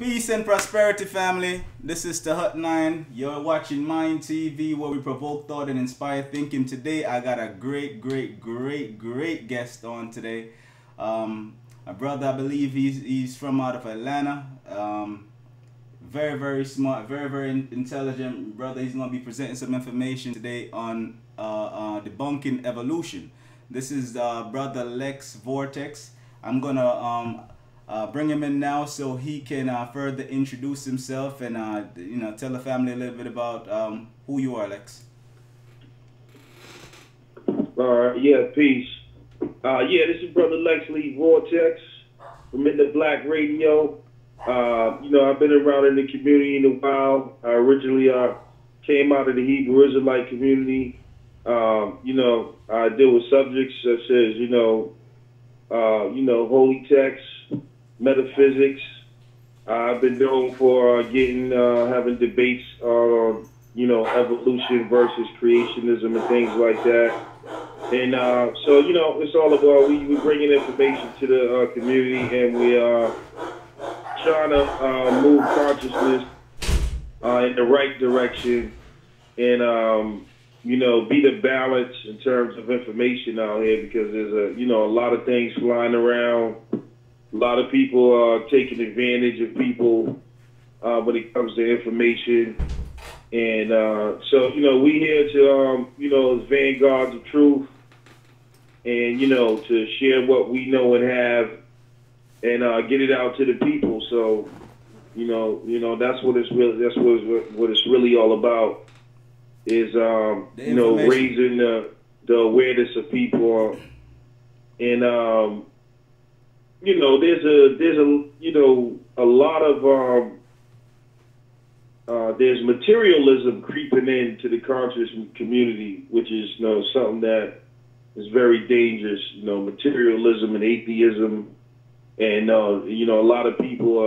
Peace and prosperity, family. This is the Hut 9. You're watching M9ND TV, where we provoke thought and inspire thinking. Today, I got a great guest on today. My brother, I believe he's from out of Atlanta. Very smart, very intelligent brother. He's going to be presenting some information today on debunking evolution. This is brother Lex Vortex. I'm gonna bring him in now so he can further introduce himself and tell the family a little bit about who you are, Lex. Yeah, peace. This is brother Lex Lee Vortex from In the Black Radio. I've been around in the community in a while. I originally came out of the Hebrew Israelite community. I deal with subjects such as holy texts, metaphysics. I've been known for having debates on evolution versus creationism and things like that. And it's all about we bringing information to the community, and we are trying to move consciousness in the right direction, and be the balance in terms of information out here, because there's a lot of things flying around. A lot of people are taking advantage of people when it comes to information. And we here to, as vanguards of truth, and, to share what we know and have, and get it out to the people. So, that's what it's really all about, is, raising the awareness of people. And, there's materialism creeping into the conscious community, which is something that is very dangerous. Materialism and atheism, and a lot of people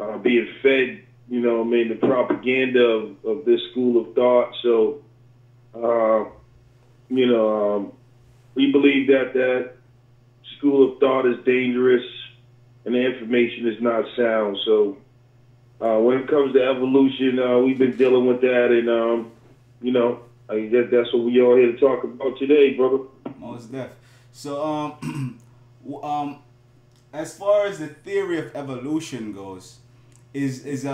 are being fed the propaganda of this school of thought. So we believe that school of thought is dangerous, and the information is not sound. So when it comes to evolution, we've been dealing with that, and that's what we are here to talk about today, brother. Most def. So as far as the theory of evolution goes, is the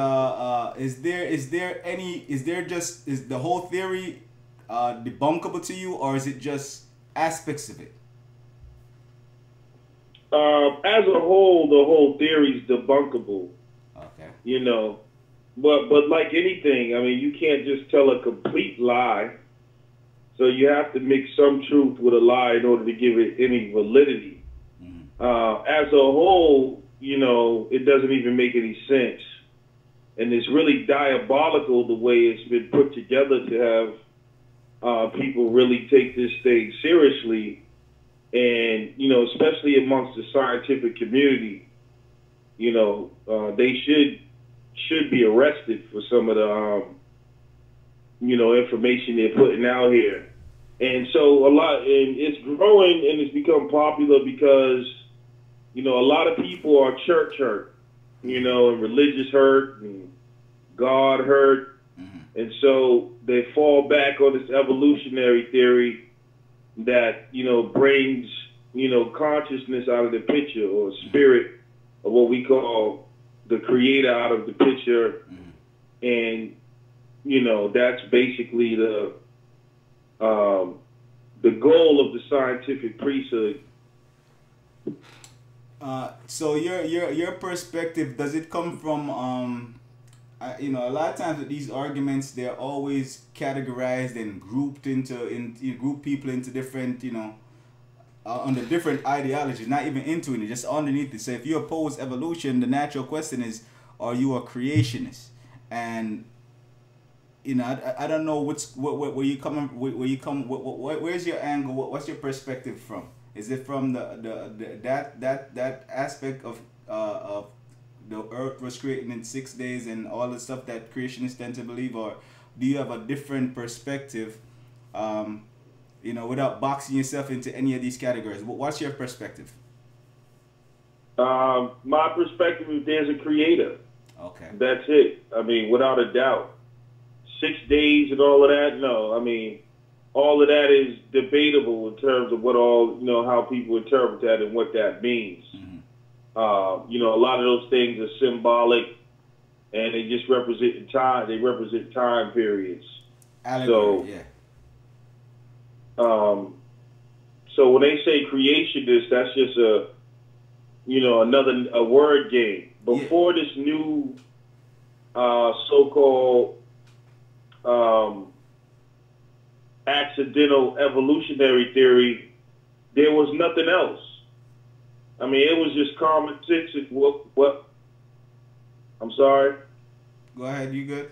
whole theory debunkable to you, or is it just aspects of it? As a whole, the whole theory is debunkable. Okay. But like anything, I mean, you can't just tell a complete lie. So you have to mix some truth with a lie in order to give it any validity. Mm-hmm. As a whole, it doesn't even make any sense. And it's really diabolical the way it's been put together to have people really take this thing seriously. And, especially amongst the scientific community, they should be arrested for some of the, information they're putting out here. And so and it's growing, and it's become popular because, a lot of people are church hurt, and religious hurt, and God hurt. Mm-hmm. And so they fall back on this evolutionary theory that, brings, consciousness out of the picture, or spirit, or what we call the creator out of the picture. Mm-hmm. And, that's basically the goal of the scientific priesthood. So your perspective, does it come from, a lot of times with these arguments, they're always categorized and grouped group people into different, under different ideologies, not even into it, just underneath it. So if you oppose evolution, the natural question is, are you a creationist? And I don't know where you come, where's your angle? What's your perspective from? Is it from that aspect of the earth was created in 6 days and all the stuff that creationists tend to believe, or do you have a different perspective? Without boxing yourself into any of these categories, what's your perspective? My perspective is there's a creator. Okay. That's it. I mean, without a doubt. 6 days and all of that, no. I mean, all of that is debatable in terms of what all, how people interpret that and what that means. Mm-hmm. A lot of those things are symbolic and they just represent time. They represent time periods. Allegory, yeah. So when they say creationist, that's just a word game. Before this new so-called accidental evolutionary theory, there was nothing else. I mean, it was just common sense. What? I'm sorry? Go ahead, you good?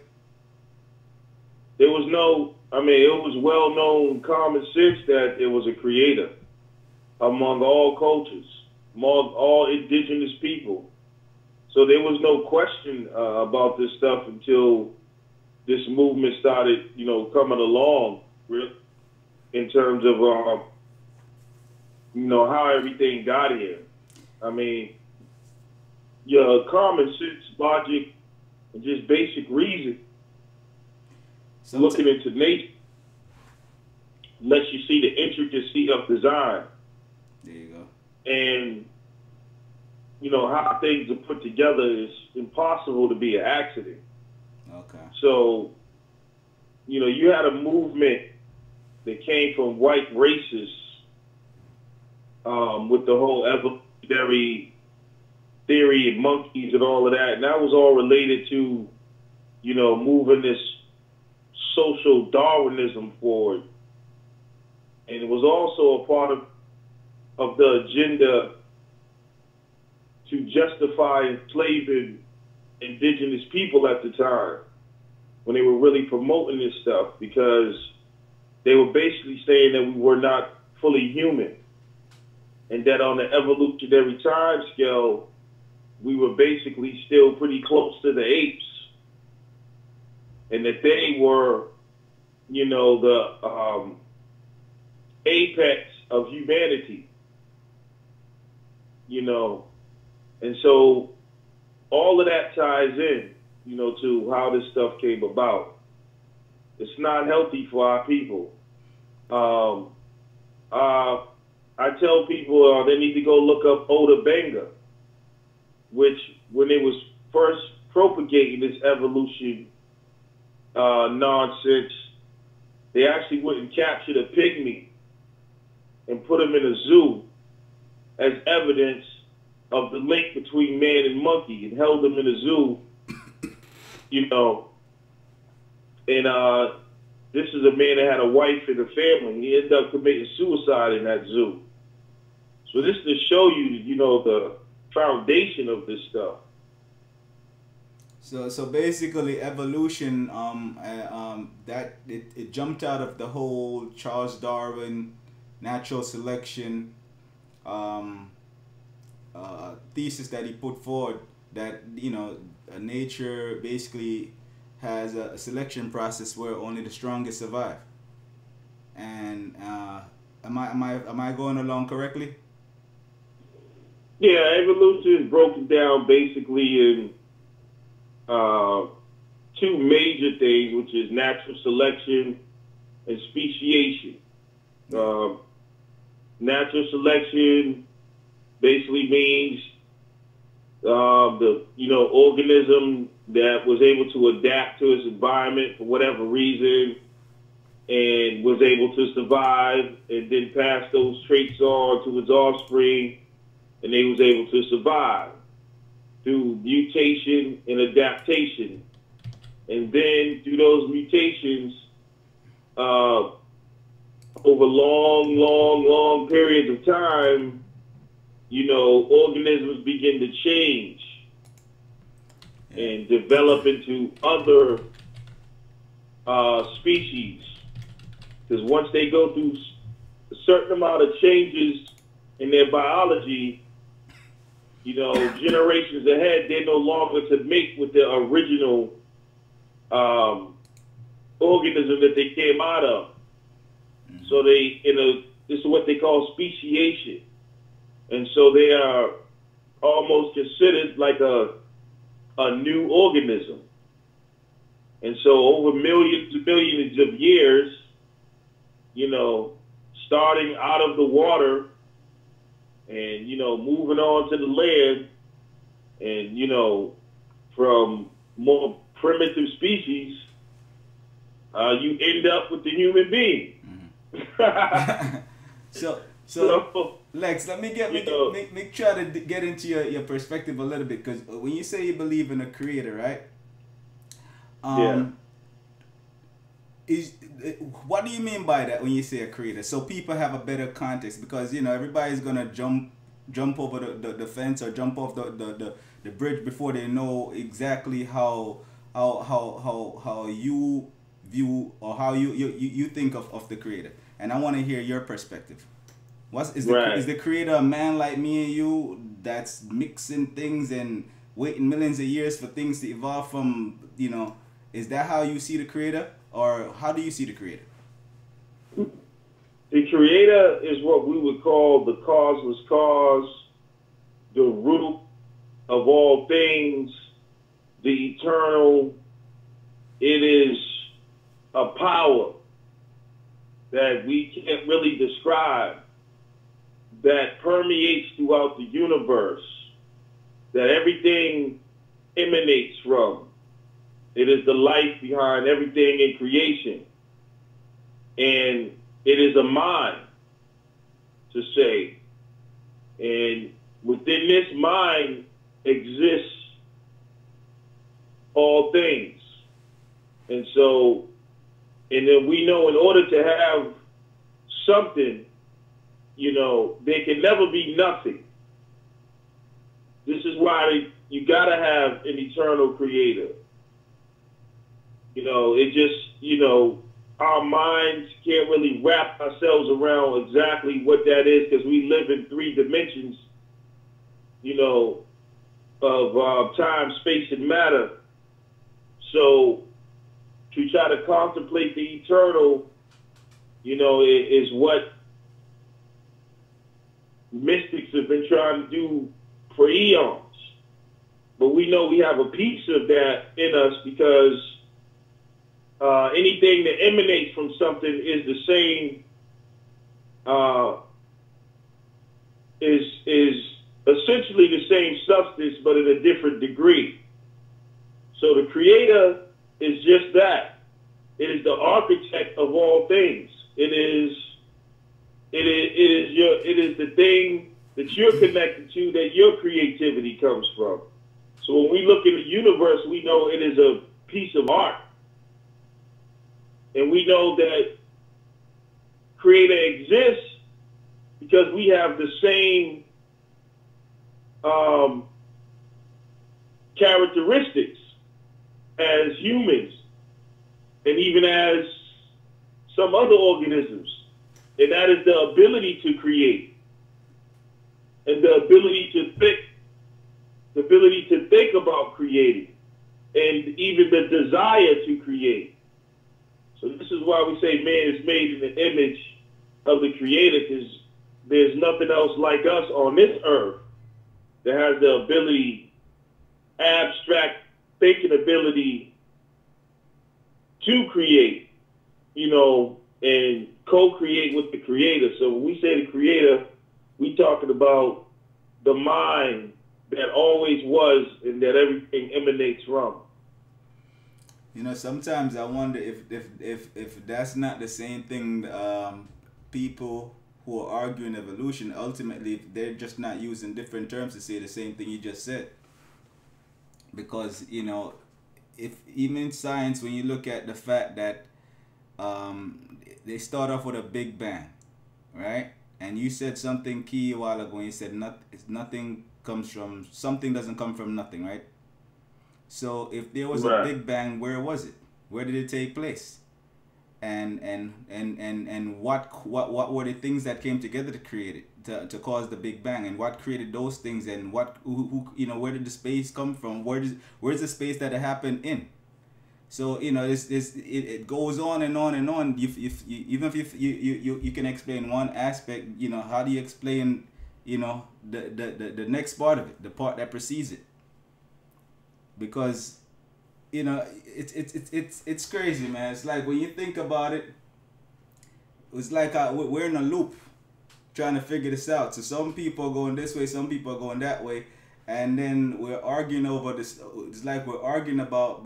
There was it was well-known common sense that there was a creator among all cultures, among all indigenous people. So there was no question about this stuff until this movement started, coming along in terms of, how everything got here. I mean, common sense, logic, and just basic reason. Looking into nature lets you see the intricacy of design. There you go. And, how things are put together is impossible to be an accident. Okay. So, you had a movement that came from white racists with the whole evolutionary theory and monkeys and all of that. And that was all related to, moving this social Darwinism forward. And it was also a part of the agenda to justify enslaving indigenous people at the time when they were really promoting this stuff, because they were basically saying that we were not fully human and that on the evolutionary time scale, we were basically still pretty close to the apes, and that they were, the apex of humanity, and so all of that ties in, to how this stuff came about. It's not healthy for our people. I tell people they need to go look up Oda Benga, which when it was first propagating this evolution nonsense, they actually went and captured a pygmy and put him in a zoo as evidence of the link between man and monkey, and held him in a zoo, and this is a man that had a wife and a family. He ended up committing suicide in that zoo. So this is to show you, the foundation of this stuff. So basically, evolution, that it jumped out of the whole Charles Darwin natural selection thesis that he put forward, that nature basically has a selection process where only the strongest survive. And am I going along correctly? Yeah, evolution is broken down basically in two major things, which is natural selection and speciation. Natural selection basically means the organism that was able to adapt to its environment for whatever reason and was able to survive, and then pass those traits on to its offspring, and they was able to survive through mutation and adaptation. And then through those mutations, over long periods of time, organisms begin to change and develop into other species. Because once they go through a certain amount of changes in their biology, generations ahead, they're no longer to mate with the original organism that they came out of. So they, this is what they call speciation. And so they are almost considered like a new organism. And so over millions and millions of years, you know, starting out of the water and, you know, moving on to the land and, you know, from more primitive species, you end up with the human being. Mm-hmm. So Lex, let me try to get into your perspective a little bit, because when you say you believe in a creator, right? Yeah. What do you mean by that when you say a creator? So people have a better context, because you know everybody's gonna jump over the fence or jump off the bridge before they know exactly how you view or how you think of the creator. And I want to hear your perspective. Is the creator a man like me and you that's mixing things and waiting millions of years for things to evolve from, you know, is that how you see the creator, or how do you see the creator? The creator is what we would call the causeless cause, the root of all things, the eternal. It is a power that we can't really describe, that permeates throughout the universe, that everything emanates from. It is the life behind everything in creation. And it is a mind, to say. And within this mind exists all things. And so, and then we know in order to have something, you know, there can never be nothing. This is why you gotta have an eternal creator. You know, it just, you know, our minds can't really wrap ourselves around exactly what that is, because we live in 3 dimensions, you know, of time, space, and matter. So to try to contemplate the eternal, you know, is what mystics have been trying to do for eons. But we know we have a piece of that in us, because anything that emanates from something is the same, is essentially the same substance, but in a different degree. So the creator is just that. It is the architect of all things. It is the thing that you're connected to, that your creativity comes from. So when we look in the universe, we know it is a piece of art. And we know that creator exists because we have the same characteristics as humans, and even as some other organisms. And that is the ability to create, and the ability to think about creating, and even the desire to create. So this is why we say man is made in the image of the creator, because there's nothing else like us on this earth that has the ability, abstract thinking ability to create, you know, and co-create with the creator. So when we say the creator, we talking about the mind that always was and that everything emanates from. You know, sometimes I wonder if that's not the same thing. People who are arguing evolution, ultimately, they're just not using different terms to say the same thing you just said. Because, you know, if even in science, when you look at the fact that they start off with a big bang, right? And you said something key a while ago. You said something doesn't come from nothing, right? So if there was a big bang, where was it? Where did it take place? And what were the things that came together to create it, to cause the big bang, and what created those things, and who you know, where did the space come from? Where's the space that it happened in? So, you know, it goes on and on and on. Even if you can explain one aspect, you know, how do you explain you know, the next part of it, the part that precedes it. Because, you know, it's crazy, man. It's like when you think about it, it's like we're in a loop trying to figure this out. So some people are going this way, some people are going that way, and then we're arguing over this. It's like we're arguing about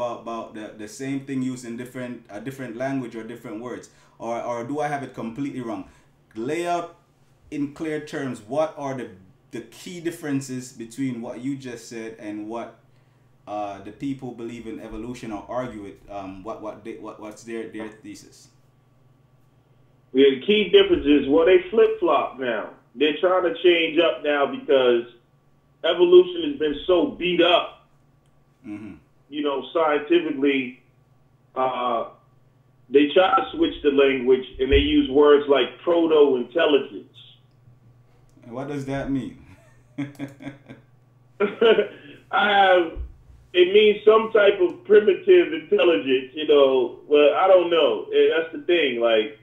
the same thing used in different language or different words. Or do I have it completely wrong? Lay out in clear terms what are the key differences between what you just said and what the people believe in evolution or argue it. What's their thesis? Yeah, the key difference is, well, they flip-flop now. They're trying to change up now because evolution has been so beat up, you know, scientifically. They try to switch the language, and they use words like proto-intelligence. And what does that mean? It means some type of primitive intelligence, you know. Well, I don't know. That's the thing. Like,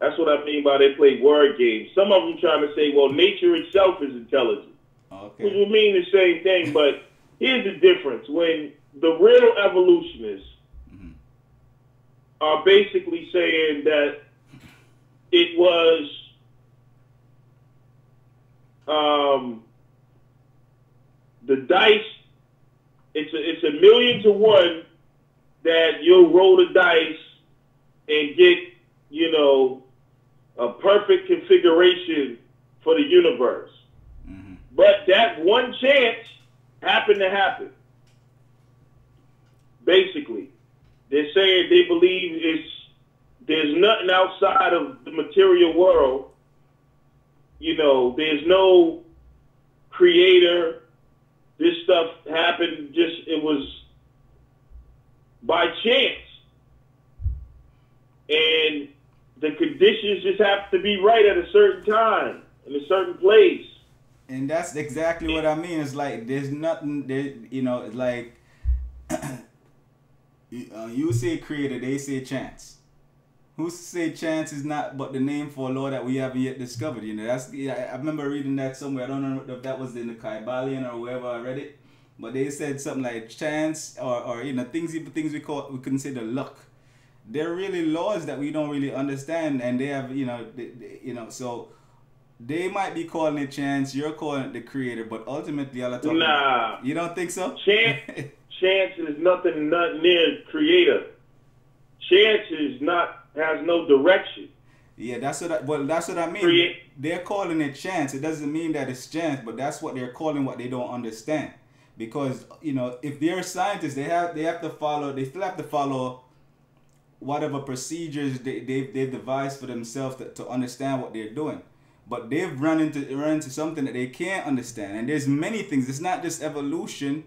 that's what I mean by they play word games. Some of them trying to say, well, nature itself is intelligent. Okay. Which would mean the same thing. But here's the difference. When the real evolutionists are basically saying that it was the dice, it's 1,000,000 to 1 that you'll roll the dice and get, you know, a perfect configuration for the universe. But that one chance happened to happen. Basically, they're saying they believe there's nothing outside of the material world. You know, there's no creator. This stuff happened it was by chance. And the conditions just have to be right at a certain time, in a certain place. And that's exactly what I mean. It's like there's nothing there, you know, it's like you say creator, they say chance. Who's to say chance is not but the name for a law that we haven't yet discovered? You know, I remember reading that somewhere. I don't know if that was in the Kybalion or wherever I read it, but they said something like chance or you know, things we consider luck. They're really laws that we don't really understand, and they have, you know, so they might be calling it chance, you're calling it the creator, but ultimately all the Nah. You don't think so? Chance is nothing near creator. Chance has no direction. Yeah, that's what I mean. They're calling it chance. It doesn't mean that it's chance, but that's what they're calling what they don't understand. Because, you know, if they're scientists, they still have to follow whatever procedures they've devised for themselves to understand what they're doing. But they've run into something that they can't understand. And there's many things. It's not just evolution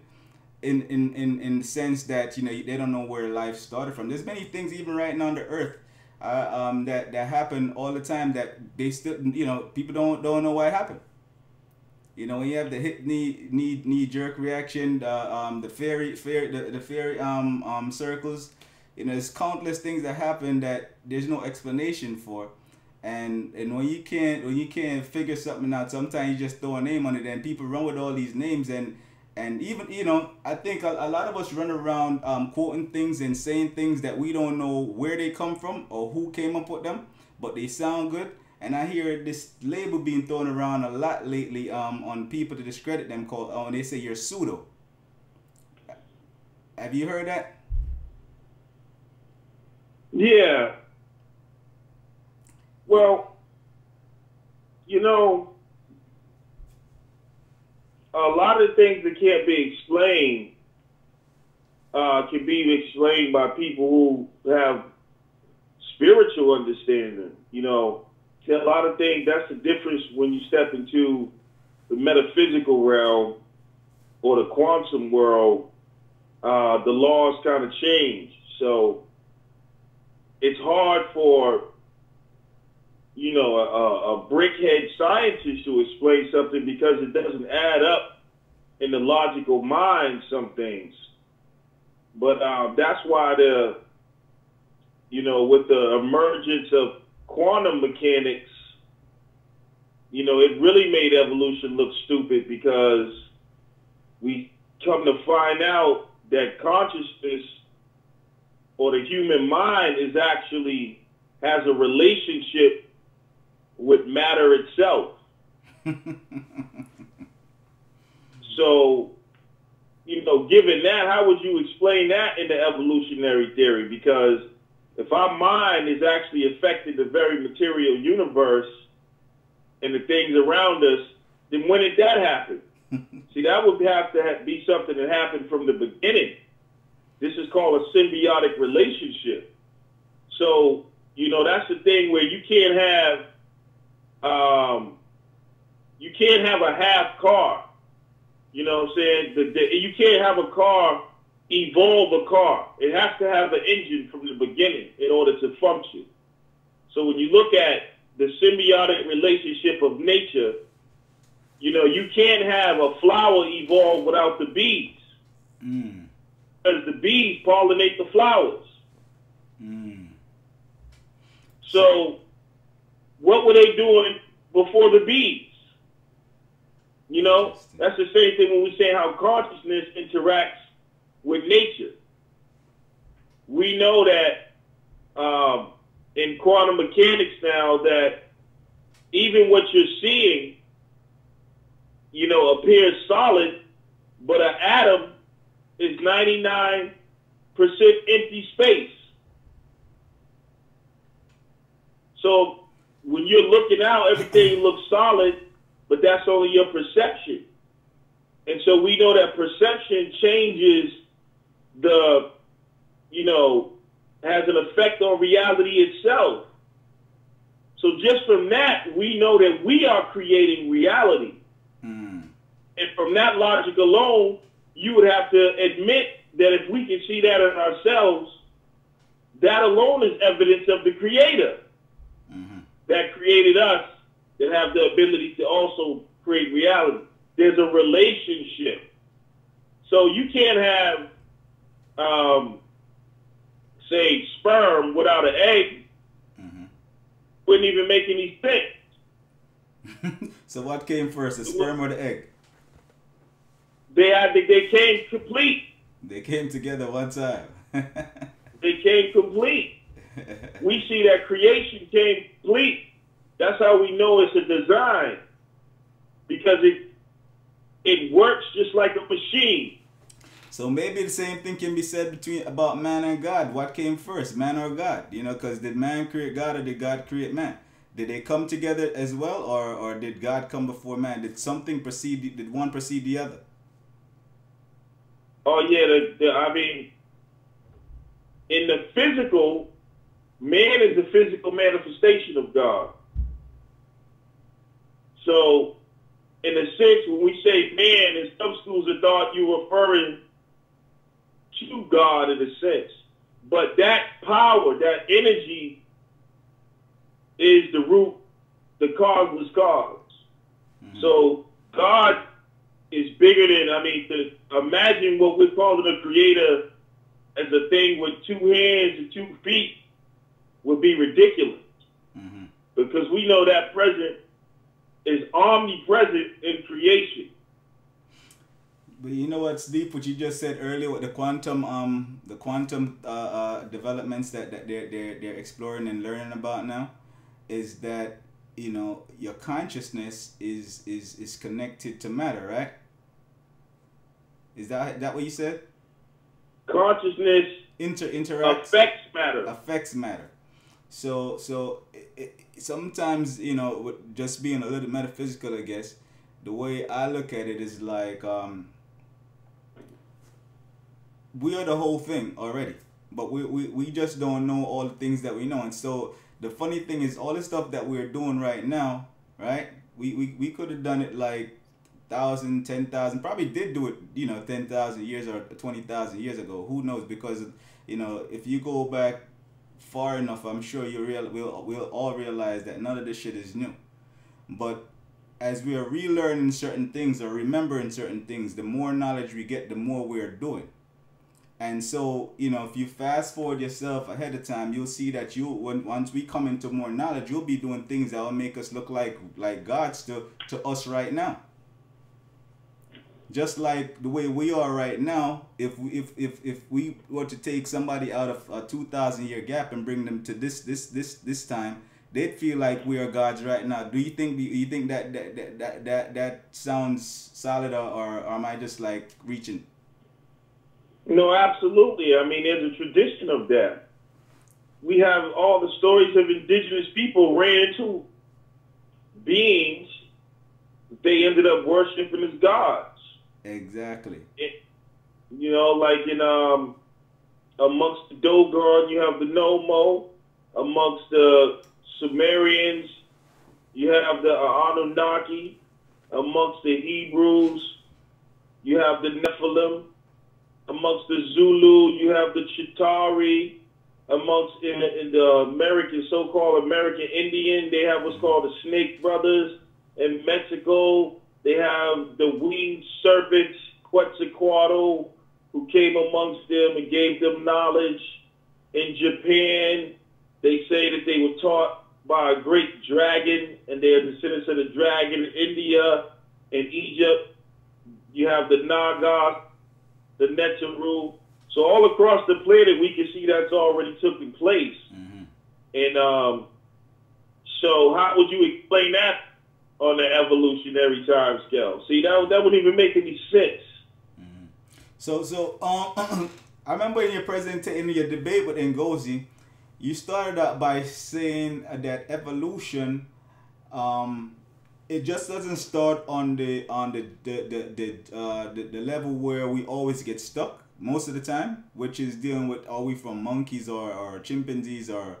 in the sense that, you know, they don't know where life started from. There's many things even right now on the earth that happen all the time that they still, you know, people don't know why it happened. You know, when you have the hit knee jerk reaction, the fairy circles, you know, there's countless things that happen that there's no explanation for. And when you can't figure something out, sometimes you just throw a name on it, and people run with all these names, and even, you know, I think a lot of us run around quoting things and saying things that we don't know where they come from or who came up with them, but they sound good. And I hear this label being thrown around a lot lately on people to discredit them, called they say you're pseudo. Have you heard that? Yeah. Well, you know, a lot of things that can't be explained can be explained by people who have spiritual understanding. You know, a lot of things, that's the difference when you step into the metaphysical realm or the quantum world. The laws kind of change. So it's hard for, you know, a brickhead scientist to explain something because it doesn't add up in the logical mind, some things. But that's why you know, with the emergence of quantum mechanics, you know, it really made evolution look stupid because we come to find out that consciousness or the human mind is actually has a relationship with matter itself. So, you know, given that, how would you explain that in the evolutionary theory? Because if our mind is actually affecting the very material universe and the things around us, then when did that happen? See, that would have to be something that happened from the beginning. This is called a symbiotic relationship. So, you know, that's the thing where you can't have a half car. You know what I'm saying? You can't have a car evolve a car. It has to have an engine from the beginning in order to function. So when you look at the symbiotic relationship of nature, you know, you can't have a flower evolve without the bees. Because the bees pollinate the flowers. So what were they doing before the bees? You know, that's the same thing when we say how consciousness interacts with nature. We know that in quantum mechanics now that even what you're seeing, you know, appears solid, but an atom is 99% empty space. So when you're looking out, everything looks solid, but that's only your perception. And so we know that perception changes the, you know, has an effect on reality itself. So just from that, we know that we are creating reality. And from that logic alone, you would have to admit that if we can see that in ourselves, that alone is evidence of the Creator that created us, that have the ability to also create reality. There's a relationship. So you can't have, say, sperm without an egg. Wouldn't even make any sense. So what came first, the sperm or the egg? They came complete. They came together one time. They came complete. We see that creation came complete. That's how we know it's a design, because it works just like a machine. So maybe the same thing can be said about man and God. What came first, man or God? You know, because did man create God or did God create man? Did they come together as well, or did God come before man? Did something precede? Did one precede the other? Oh yeah, I mean, in the physical, man is the physical manifestation of God. So, in a sense, when we say man, in some schools of thought, you're referring to God in a sense. But that power, that energy, is the root, the causeless cause. So, God is bigger than, I mean, to imagine what we're calling a creator as a thing with 2 hands and 2 feet would be ridiculous. Because we know that present is omnipresent in creation. But you know what's deep? What you just said earlier with the quantum developments that they're exploring and learning about now, is that, you know, your consciousness is connected to matter, right? Is that what you said? Consciousness interacts, affects matter. So sometimes, you know, with just being a little metaphysical, I guess, the way I look at it is like, we are the whole thing already, but we just don't know all the things that we know. And so the funny thing is, all the stuff that we're doing right now, right? We could have done it like 1,000, 10,000, probably did do it, you know, 10,000 years or 20,000 years ago. Who knows? Because, you know, if you go back far enough, I'm sure we'll all realize that none of this shit is new. But as we are relearning certain things or remembering certain things, the more knowledge we get, the more we're doing. And so, you know, if you fast forward yourself ahead of time, you'll see that once we come into more knowledge, you'll be doing things that will make us look like gods to us right now. Just like the way we are right now, if we were to take somebody out of a 2,000-year gap and bring them to this time, they'd feel like we are gods right now. Do you think that sounds solid, or am I just like reaching? No, absolutely. I mean, there's a tradition of that. We have all the stories of indigenous people ran into beings that they ended up worshiping as gods. Exactly. You know, like in amongst the Dogon, you have the Nomo. Amongst the Sumerians, you have the Anunnaki. Amongst the Hebrews, you have the Nephilim. Amongst the Zulu, you have the Chitauri. Amongst in the American, so-called American Indian, they have what's called the Snake Brothers. In Mexico, they have the winged serpents, Quetzalcoatl, who came amongst them and gave them knowledge. In Japan, they say that they were taught by a great dragon, and they are descendants of the dragon. In India and Egypt, you have the Naga, the Netzeru. So all across the planet, we can see that's already taken place. Mm-hmm. And so how would you explain that on the evolutionary time scale? See, that wouldn't even make any sense. Mm-hmm. So I remember in your debate with Ngozi, you started out by saying that evolution, it just doesn't start on the level where we always get stuck most of the time, which is dealing with, are we from monkeys or chimpanzees, or,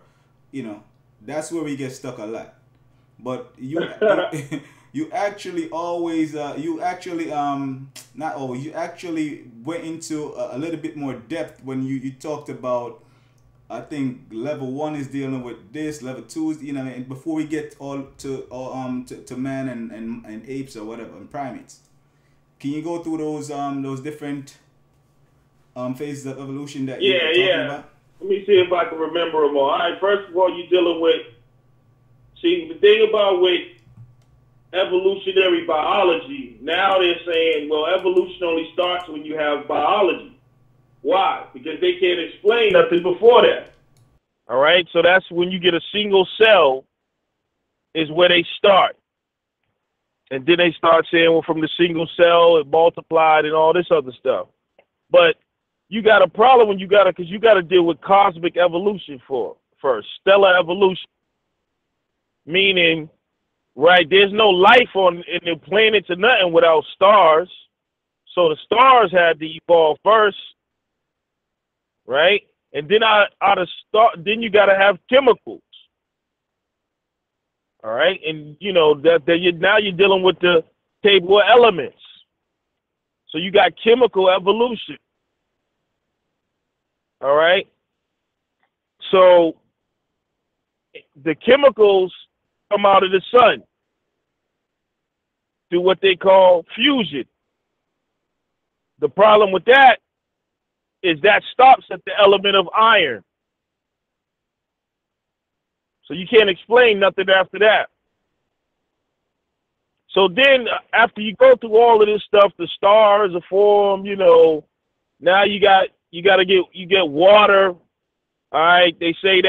you know, that's where we get stuck a lot. But you actually always you actually went into a little bit more depth when you talked about, I think level 1 is dealing with this, level 2 is, you know, and before we get to man and apes or whatever, and primates. Can you go through those different phases of evolution that you're talking about? Let me see if I can remember them all. All right, first of all, you're dealing with, see, the thing about with evolutionary biology, now they're saying, well, evolution only starts when you have biology. Why? Because they can't explain nothing before that. All right, so that's when you get a single cell is where they start. And then they start saying, well, from the single cell, it multiplied and all this other stuff. But you got a problem when because you got to deal with cosmic evolution first, stellar evolution. Meaning, right, there's no life in the planets or nothing without stars. So the stars had to evolve first, right? And then then you got to have chemicals. All right, and you know now you're dealing with the table of elements. So you got chemical evolution. All right. So the chemicals come out of the sun through what they call fusion. The problem with that is that stops at the element of iron. So you can't explain nothing after that. So then after you go through all of this stuff, the stars are formed, you know, now you get water. All right. They say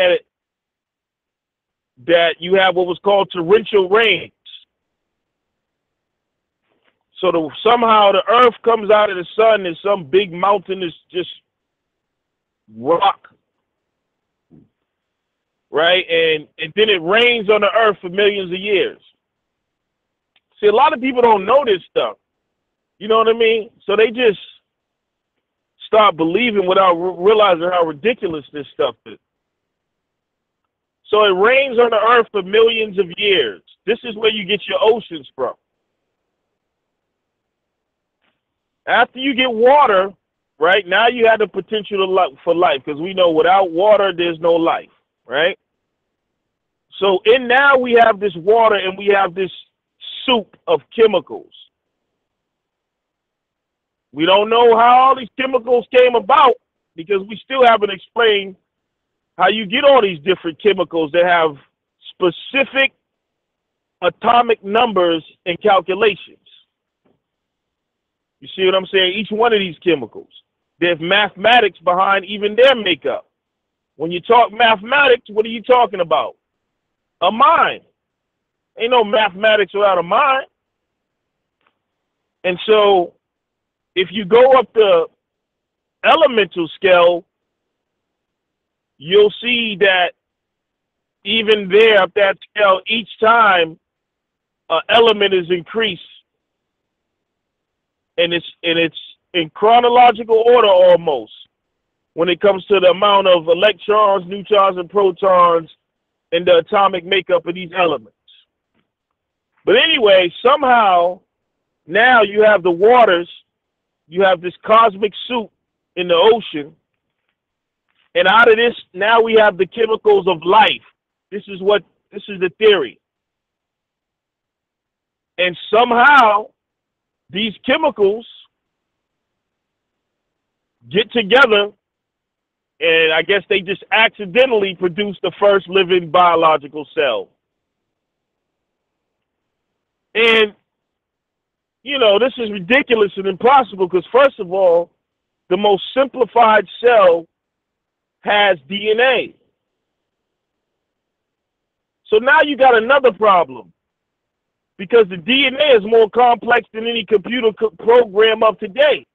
that you have what was called torrential rains. So somehow the earth comes out of the sun and some big mountain is just rock. Right? And then it rains on the earth for millions of years. See, a lot of people don't know this stuff. You know what I mean? So they just start believing without realizing how ridiculous this stuff is. So it rains on the earth for millions of years. This is where you get your oceans from. After you get water, right, now you have the potential for life, because we know without water, there's no life, right? So now we have this water and we have this soup of chemicals. We don't know how all these chemicals came about, because we still haven't explained how you get all these different chemicals that have specific atomic numbers and calculations. You see what I'm saying? Each one of these chemicals, there's mathematics behind even their makeup. When you talk mathematics, what are you talking about? A mind. Ain't no mathematics without a mind. And so if you go up the elemental scale, you'll see that even there up that scale, each time an element is increased, and it's in chronological order almost when it comes to the amount of electrons, neutrons, and protons and the atomic makeup of these elements. But anyway, somehow now you have the waters, you have this cosmic soup in the ocean, and out of this now we have the chemicals of life. This is the theory. And somehow these chemicals get together, and I guess they just accidentally produce the first living biological cell. And, you know, this is ridiculous and impossible because, first of all, the most simplified cell has DNA. So now you got another problem, because the DNA is more complex than any computer program of today.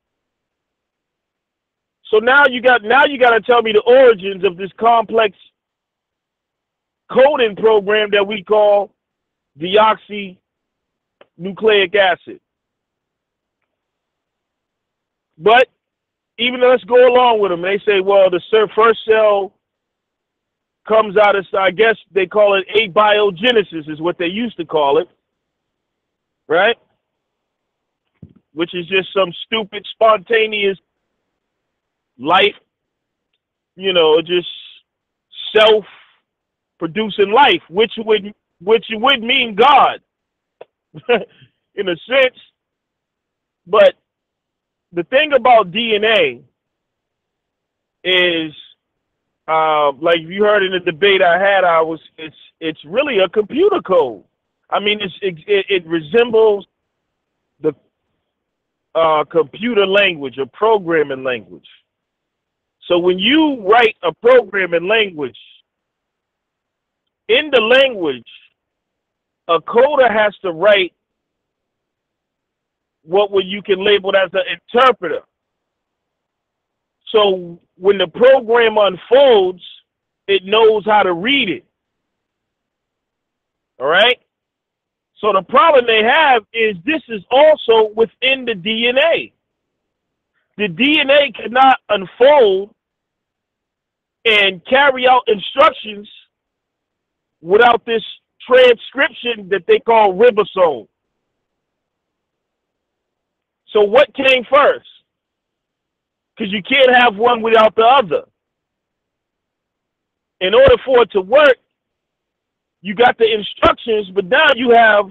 So now you got to tell me the origins of this complex coding program that we call deoxynucleic acid. But even let's go along with them. They say, well, the first cell comes out of, I guess they call it abiogenesis is what they used to call it, right? Which is just some stupid, spontaneous life, you know, just self-producing life, which would mean God in a sense. But the thing about DNA is, like you heard in the debate I had, it's really a computer code. I mean, it resembles the computer language or programming language. So when you write a programming language, in the language, a coder has to write what you can label as an interpreter. So when the program unfolds, it knows how to read it. All right? So the problem they have is this is also within the DNA. The DNA cannot unfold and carry out instructions without this transcription that they call ribosome. So what came first? Because you can't have one without the other. In order for it to work, you got the instructions, but now you have,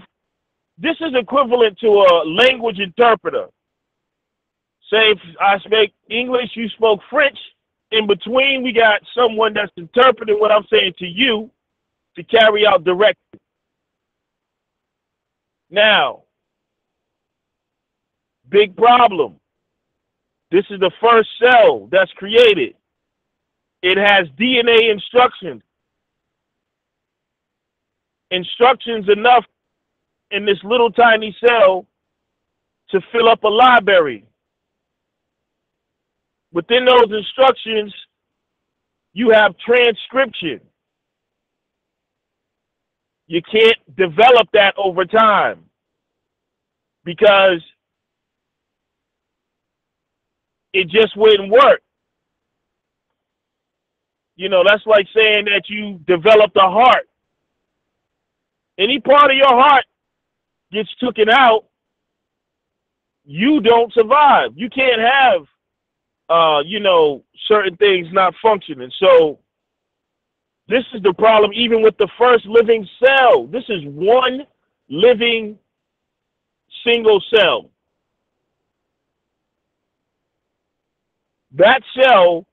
this is equivalent to a language interpreter. Say if I speak English, you spoke French. In between, we got someone that's interpreting what I'm saying to you to carry out directly. Now, big problem. This is the first cell that's created. It has DNA instructions. Instructions enough in this little tiny cell to fill up a library. Within those instructions, you have transcription. You can't develop that over time because it just wouldn't work. You know, that's like saying that you developed a heart. Any part of your heart gets taken out, you don't survive. You can't have, you know, certain things not functioning. So this is the problem even with the first living cell. This is one living single cell. That cell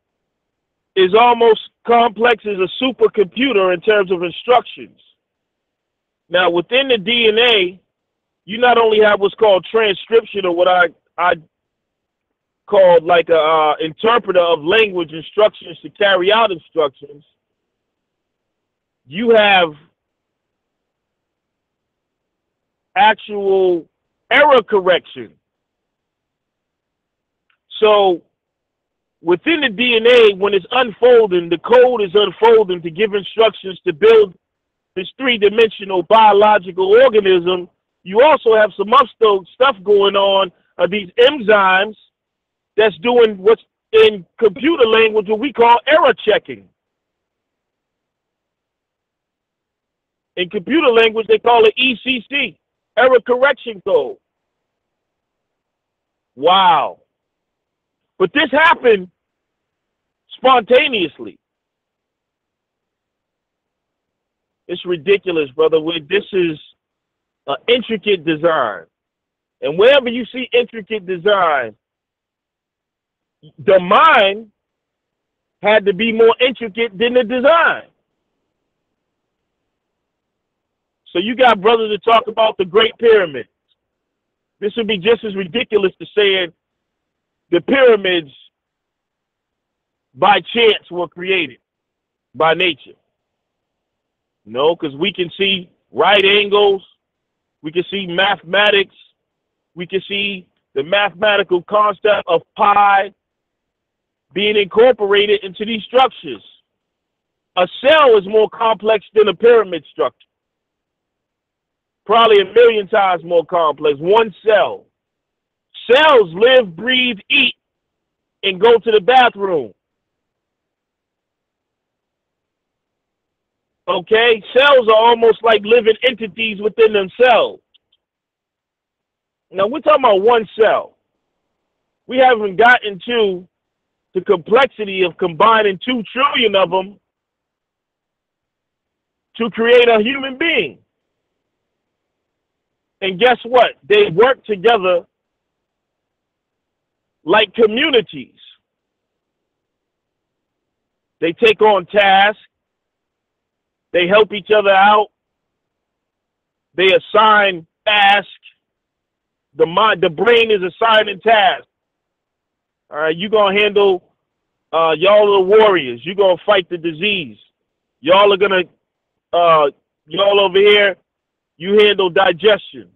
is almost complex as a supercomputer in terms of instructions. Now, within the DNA, you not only have what's called transcription, or what I call like a interpreter of language instructions to carry out instructions. You have actual error correction. So within the DNA, when it's unfolding, the code is unfolding to give instructions to build this three-dimensional biological organism. You also have some other stuff going on, these enzymes that's doing what's in computer language what we call error checking. In computer language, they call it ECC, error correction code. Wow. But this happened spontaneously. It's ridiculous, brother. This is an intricate design. And wherever you see intricate design, the mind had to be more intricate than the design. So you got brothers to talk about the Great Pyramids. This would be just as ridiculous to saying the pyramids by chance were created by nature. No, because we can see right angles, we can see mathematics, we can see the mathematical concept of pi being incorporated into these structures. A cell is more complex than a pyramid structure. Probably 1,000,000 times more complex. One cell. Cells live, breathe, eat, and go to the bathroom. Okay? Cells are almost like living entities within themselves. Now, we're talking about one cell. We haven't gotten to the complexity of combining 2 trillion of them to create a human being. And guess what? They work together like communities. They take on tasks. They help each other out. They assign tasks. The brain is assigning tasks. All right, you're going to handle, y'all are the warriors. You're going to fight the disease. Y'all are going to, y'all over here, you handle digestion.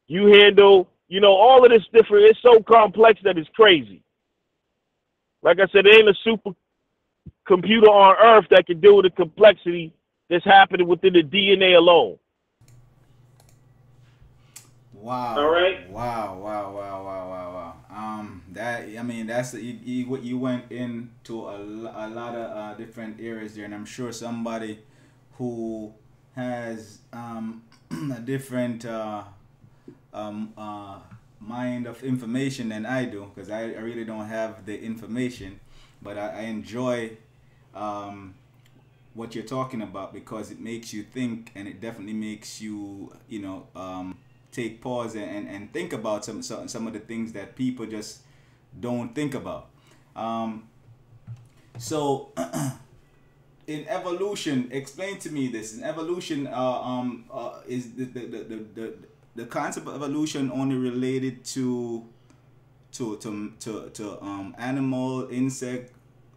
You handle, you know, all of this different. It's so complex that it's crazy. Like I said, there ain't a super computer on Earth that can deal with the complexity that's happening within the DNA alone. Wow. All right. Wow. That, I mean, that's you went into a lot of different areas there, and I'm sure somebody who has a different mind of information than I do, because I really don't have the information, but I enjoy what you're talking about, because it makes you think, and it definitely makes you, you know, take pause and think about some of the things that people just don't think about. So in evolution, explain to me this. In evolution, is the concept of evolution only related to animal, insect?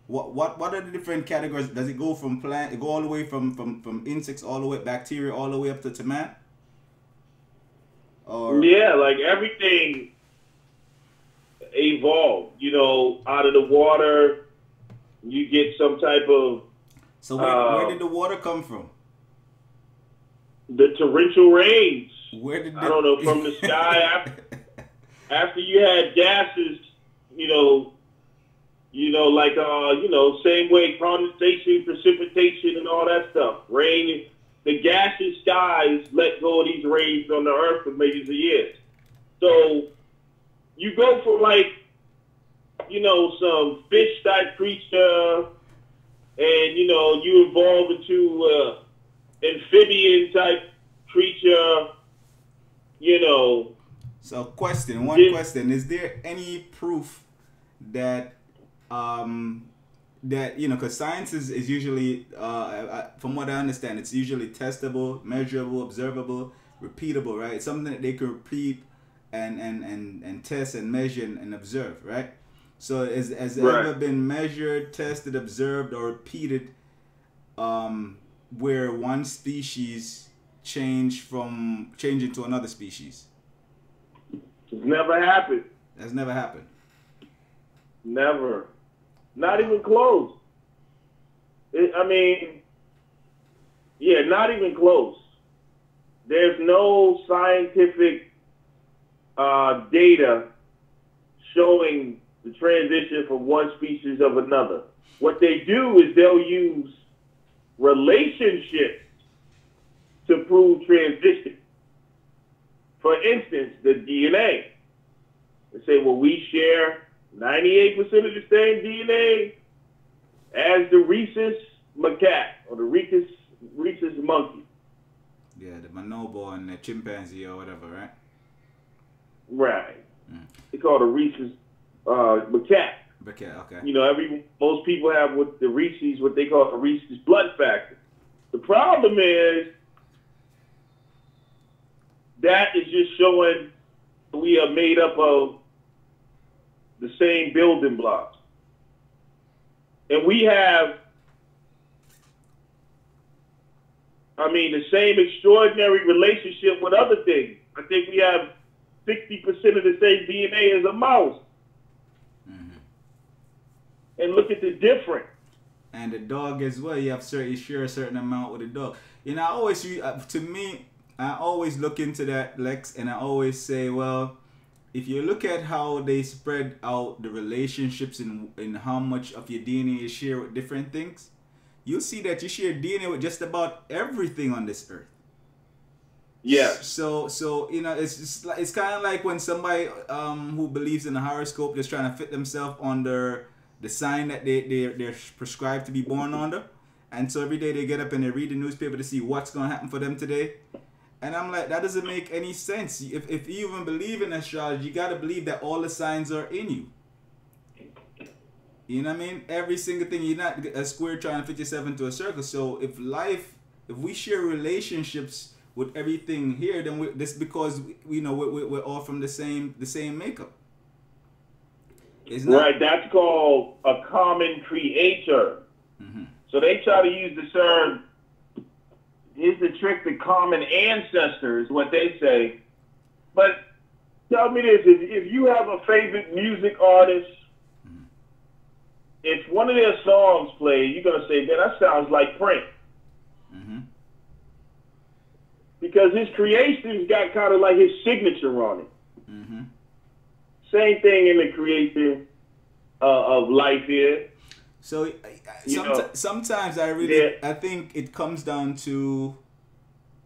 What are the different categories? Does it go from plant, go all the way from insects, all the way, bacteria, all the way up to man? Or yeah, like everything evolved. You know, out of the water, you get some type of. So where did the water come from? The torrential rains. Where did I don't know, from the sky after you had gases, you know, like same way condensation, precipitation, and all that stuff. Rain, the gaseous skies let go of these rains on the earth for millions of years. So you go from some fish type creature, and you evolve into amphibian type creature. So question, question. Is there any proof that that, you know, because science is usually, from what I understand, it's usually testable, measurable, observable, repeatable, right? It's something that they can repeat and test and measure and observe, right? So has Right. ever been measured, tested, observed, or repeated where one species changed into another species? It's never happened. That's never happened. Never. Not even close. I mean, yeah, not even close. There's no scientific data showing the transition from one species of another. What they do is they'll use relationships to prove transition. For instance, the DNA. They say, well, we share 98% of the same DNA as the rhesus macaque or the rhesus monkey. Yeah, the bonobo and the chimpanzee or whatever, right? Right. They call it a rhesus macaque. Okay. You know, most people have what they call a rhesus blood factor. The problem is that is just showing we are made up of the same building blocks. And we have, the same extraordinary relationship with other things. I think we have 60% of the same DNA as a mouse. Mm-hmm. And look at the difference. And the dog as well. You share a certain amount with the dog. You know, I always look into that, Lex, and I always say, well, if you look at how they spread out the relationships in how much of your DNA you share with different things, you'll see that you share DNA with just about everything on this earth. Yeah. So you know, it's kind of like when somebody who believes in the horoscope just trying to fit themselves under the sign that they're prescribed to be born under, and so every day they get up and they read the newspaper to see what's going to happen for them today. And I'm like, that doesn't make any sense. If you even believe in astrology, you got to believe that all the signs are in you. You know what I mean? Every single thing. You're not a square trying to fit yourself into a circle. So if we share relationships with everything here, then this because we're all from the same makeup. It's not, right. That's called a common creator. Mm-hmm. So they try to use the term. Here's the trick: the common ancestor is what they say. But tell me this: if you have a favorite music artist, Mm-hmm. if one of their songs played, you're gonna say, "Man, that sounds like Prince," Mm-hmm. because his creation's got kind of like his signature on it. Mm-hmm. Same thing in the creation of life here. So sometimes I think it comes down to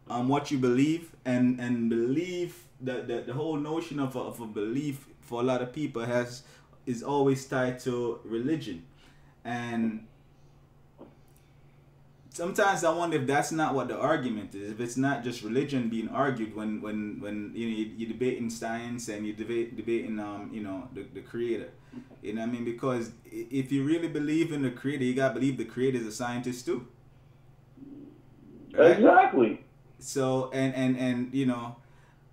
what you believe and belief. The whole notion of a belief for a lot of people is always tied to religion, and sometimes I wonder if that's not what the argument is. If it's not just religion being argued when you're debating science and you're debating the creator. You know what I mean? Because if you really believe in the creator, you gotta believe the creator is a scientist too. Right? Exactly. So and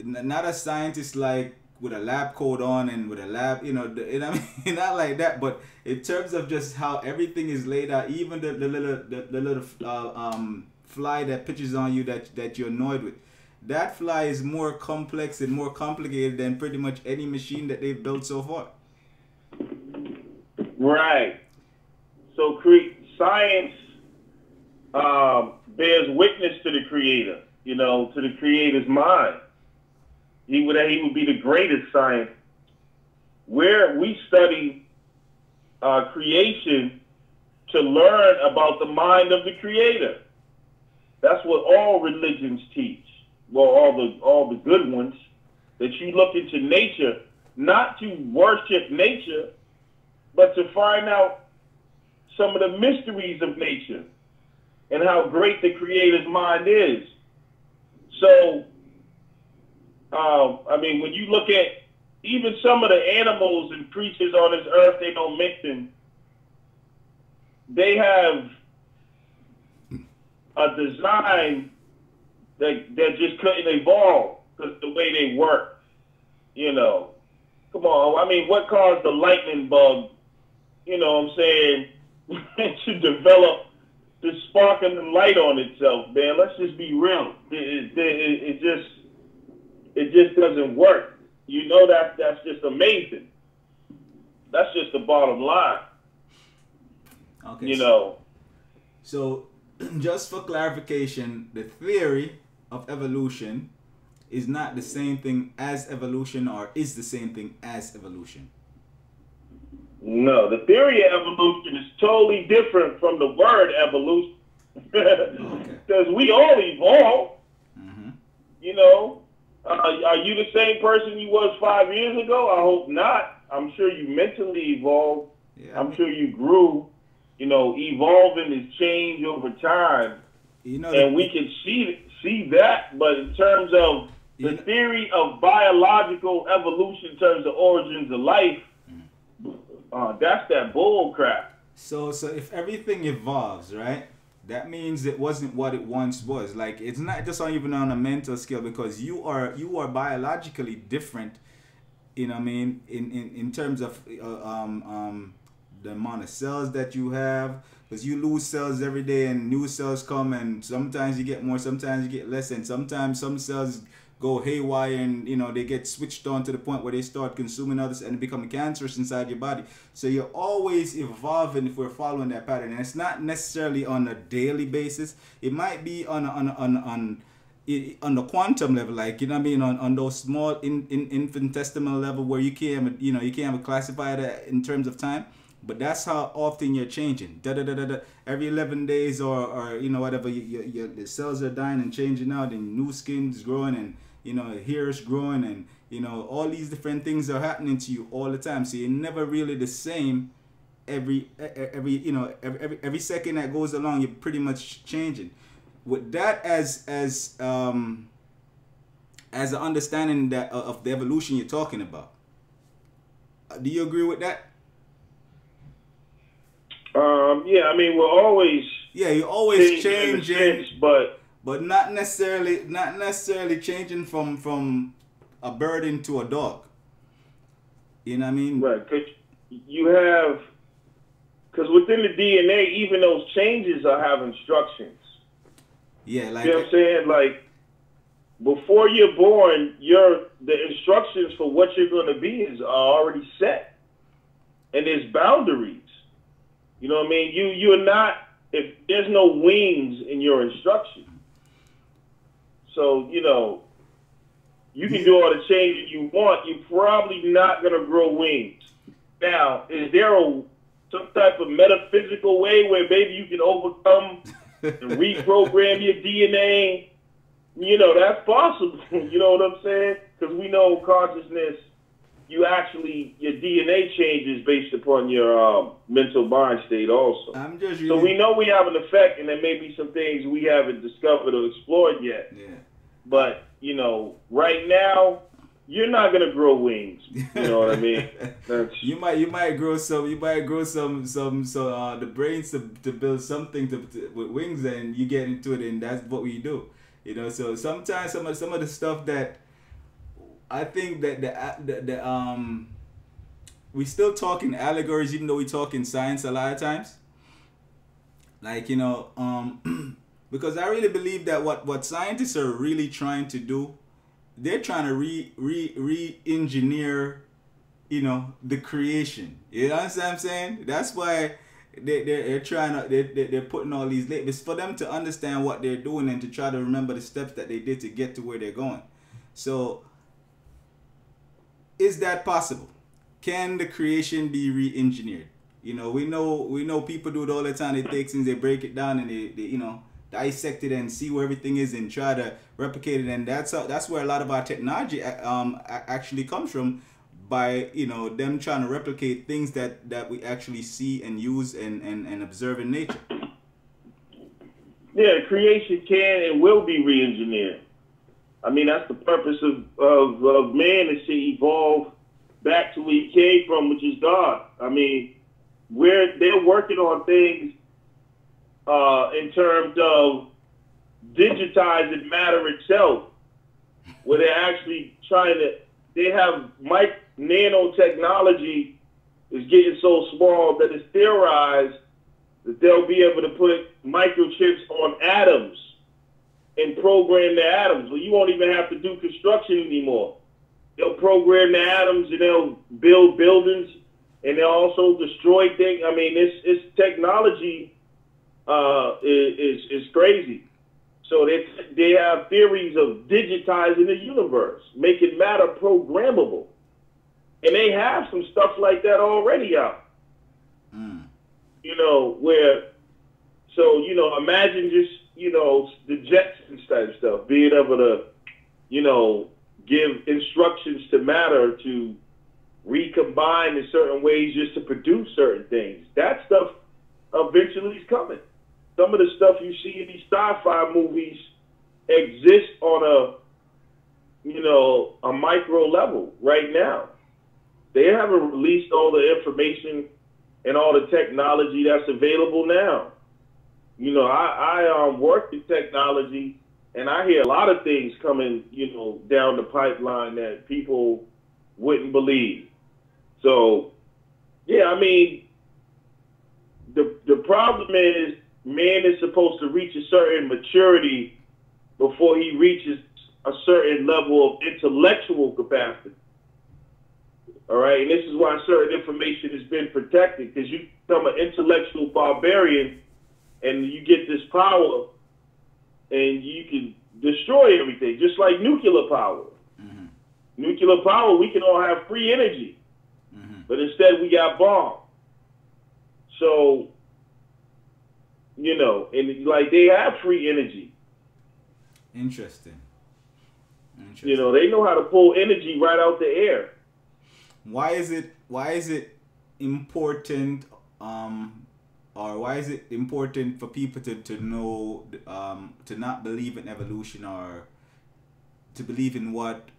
not a scientist like with a lab coat on and with a lab, I mean, not like that. But in terms of just how everything is laid out, even the little fly that pitches on you that you're annoyed with, that fly is more complex and more complicated than pretty much any machine that they've built so far. Right. So science bears witness to the creator, to the creator's mind. He would be the greatest scientist. Where we study creation to learn about the mind of the creator. That's what all religions teach. Well, all the good ones, that you look into nature, not to worship nature, but to find out some of the mysteries of nature and how great the creator's mind is. So, when you look at even some of the animals and creatures on this earth, they don't mention they have a design that just couldn't evolve because the way they work. You know, come on. I mean, what caused the lightning bug? You know what I'm saying? To develop the sparkling light on itself, man. Let's just be real. It just doesn't work. You know, that's just amazing. That's just the bottom line. Okay. You know. So, just for clarification, the theory of evolution is not the same thing as evolution, or is the same thing as evolution? No, the theory of evolution is totally different from the word evolution. Because we all evolve. Mm-hmm. You know, are you the same person you was 5 years ago? I hope not. I'm sure you mentally evolved. Yeah, I'm sure you grew. You know, evolving is change over time. You know, and we can see that. But in terms of the theory of biological evolution, in terms of origins of life, that's that bull crap. So if everything evolves, right, that means it wasn't what it once was. Like, it's not just even on a mental scale, because you are biologically different, you know what I mean, in terms of the amount of cells that you have, because you lose cells every day and new cells come, and sometimes you get more, sometimes you get less, and sometimes some cells go haywire and, you know, they get switched on to the point where they start consuming others and become cancerous inside your body. So you're always evolving if we're following that pattern. And it's not necessarily on a daily basis. It might be on the quantum level, like, you know what I mean, on those small infinitesimal level where you can't, you know, you can't classify that in terms of time. But that's how often you're changing. Every 11 days or you know, whatever, the cells are dying and changing out, and new skin's growing, and, you know, hair's growing, and, you know, all these different things are happening to you all the time. So you're never really the same every second that goes along. You're pretty much changing. With that as an understanding that of the evolution you're talking about, do you agree with that? Yeah, I mean, we're always you're always changing, but not necessarily changing from a bird into a dog. You know what I mean? Right, because within the DNA, even those changes have instructions. Yeah, like, you know what I'm saying? Like, before you're born, the instructions for what you're going to be are already set, and there's boundaries. You know what I mean? You're not, if there's no wings in your instruction. So, you know, you can do all the changes you want. You're probably not going to grow wings. Now, is there some type of metaphysical way where maybe you can overcome and reprogram your DNA? You know, that's possible. You know what I'm saying? Because we know consciousness, your DNA changes based upon your mental mind state also. So we know we have an effect, and there may be some things we haven't discovered or explored yet. Yeah. But, you know, right now, you're not gonna grow wings. You know what I mean? You might grow some the brains to build something with wings, and you get into it, and that's what we do. You know, so sometimes some of the stuff that I think that we still talking allegories, even though we talk in science a lot of times. Like, you know, because I really believe that what scientists are really trying to do, they're trying to re-engineer, you know, the creation. You know what I'm saying? That's why they're trying to they're putting all these labels for them to understand what they're doing and to try to remember the steps that they did to get to where they're going. So, is that possible? Can the creation be re-engineered? You know, we know people do it all the time. They take things, they break it down, and they you know, dissect it and see where everything is and try to replicate it. And that's where a lot of our technology actually comes from, by, you know, them trying to replicate things that we actually see and use and observe in nature. Yeah, creation can and will be re-engineered. I mean, that's the purpose of man, is to evolve back to where he came from, which is God. I mean, they're working on things in terms of digitizing matter itself, where they're actually trying to, they have nanotechnology is getting so small that it's theorized that they'll be able to put microchips on atoms and program the atoms. Well, you won't even have to do construction anymore. They'll program the atoms and they'll build buildings and they'll also destroy things. I mean, it's technology is crazy. So they have theories of digitizing the universe, making matter programmable. And they have some stuff like that already out. You know, imagine just, the Jetsons type stuff, being able to, give instructions to matter to recombine in certain ways just to produce certain things. That stuff eventually is coming. Some of the stuff you see in these sci-fi movies exists on a micro level right now. They haven't released all the information and all the technology that's available now. I work in technology, and I hear a lot of things coming, down the pipeline that people wouldn't believe. So, yeah, I mean, the problem is man is supposed to reach a certain maturity before he reaches a certain level of intellectual capacity. All right, and this is why certain information has been protected, because you become an intellectual barbarian and you get this power and you can destroy everything, just like nuclear power. Nuclear power, we can all have free energy, but instead we got bombed. So, and like they have free energy. Interesting. They know how to pull energy right out the air. Why is it important or why is it important for people to know to not believe in evolution, or to believe in what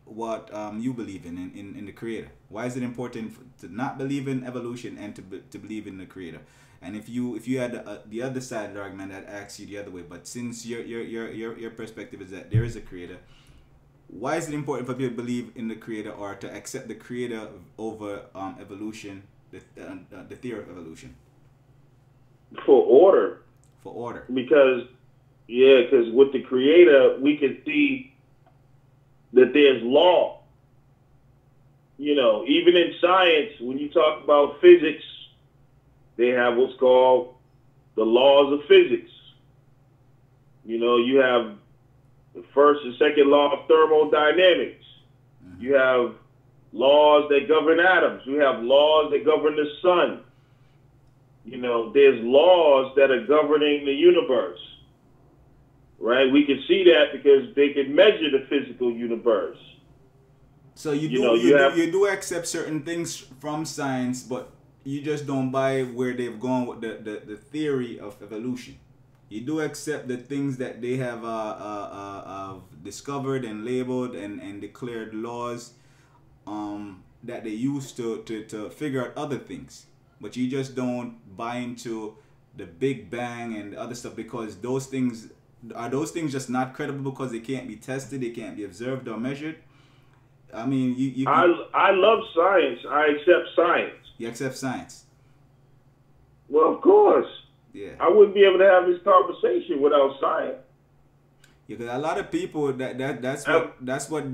you believe in the creator? Why is it important to not believe in evolution and to believe in the creator? And if you had the other side of the argument, that asks you the other way, but since your perspective is that there is a creator, why is it important for people to believe in the creator or to accept the creator over evolution, the theory of evolution? For order. For order. Because with the creator, we can see that there's law. Even in science, when you talk about physics, they have what's called the laws of physics. You have the first and second law of thermodynamics. You have laws that govern atoms. You have laws that govern the sun. There's laws that are governing the universe, right? We can see that because they can measure the physical universe. So you do accept certain things from science, but you just don't buy where they've gone with the theory of evolution. You do accept the things that they have discovered and labeled and declared laws that they use to figure out other things. But you just don't buy into the Big Bang and other stuff, because those things just not credible because they can't be tested, they can't be observed or measured. I mean, I love science. I accept science. You accept science? Well, of course. Yeah. I wouldn't be able to have this conversation without science. Yeah, because a lot of people that's what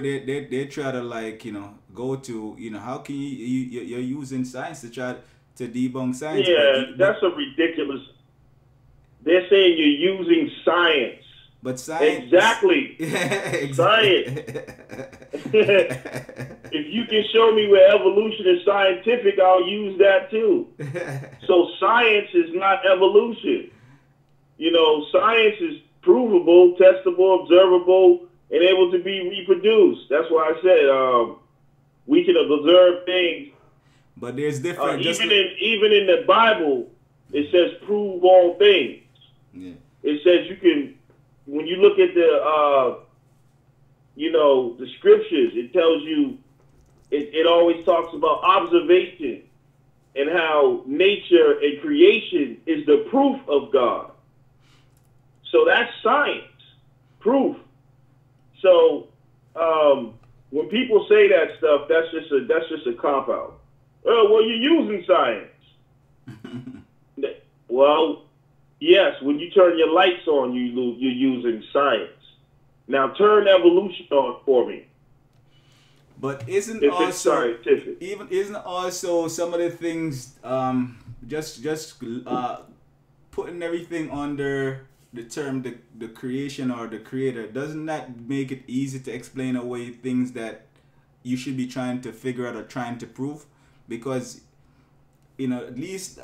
they try to go to. How can you're using science to try to debunk science? Yeah, that's a ridiculous. They're saying you're using science. But science. Exactly. Exactly. Science. If you can show me where evolution is scientific, I'll use that too. So science is not evolution. Science is provable, testable, observable, and able to be reproduced. That's why I said we can observe things. But there's different. Even in the Bible, it says prove all things. Yeah. It says you can. When you look at the scriptures, it tells you, it always talks about observation and how nature and creation is the proof of God. So that's science, proof. So when people say that stuff, that's just a cop out. Oh, well, you're using science. Well, yes, when you turn your lights on, you're using science. Now turn evolution on for me. But isn't if also it's scientific. Isn't also some of the things just putting everything under the term the creation or the creator, doesn't that make it easy to explain away things that you should be trying to figure out or trying to prove? Because at least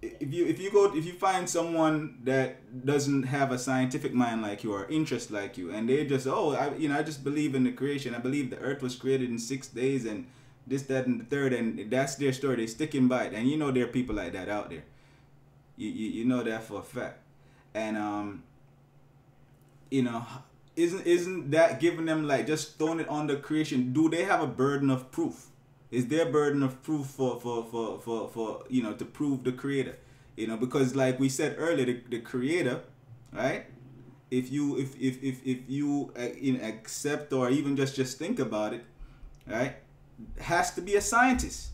if you find someone that doesn't have a scientific mind like you or interest like you, and they just I just believe in the creation, I believe the earth was created in 6 days and this, that, and the third, and that's their story, they sticking by it, and there are people like that out there. You know that for a fact. And isn't that giving them, like, just throwing it on the creation? Do they have a burden of proof? Is their burden of proof for to prove the creator? Because like we said earlier, the creator, right? If you accept or even just think about it, right, has to be a scientist.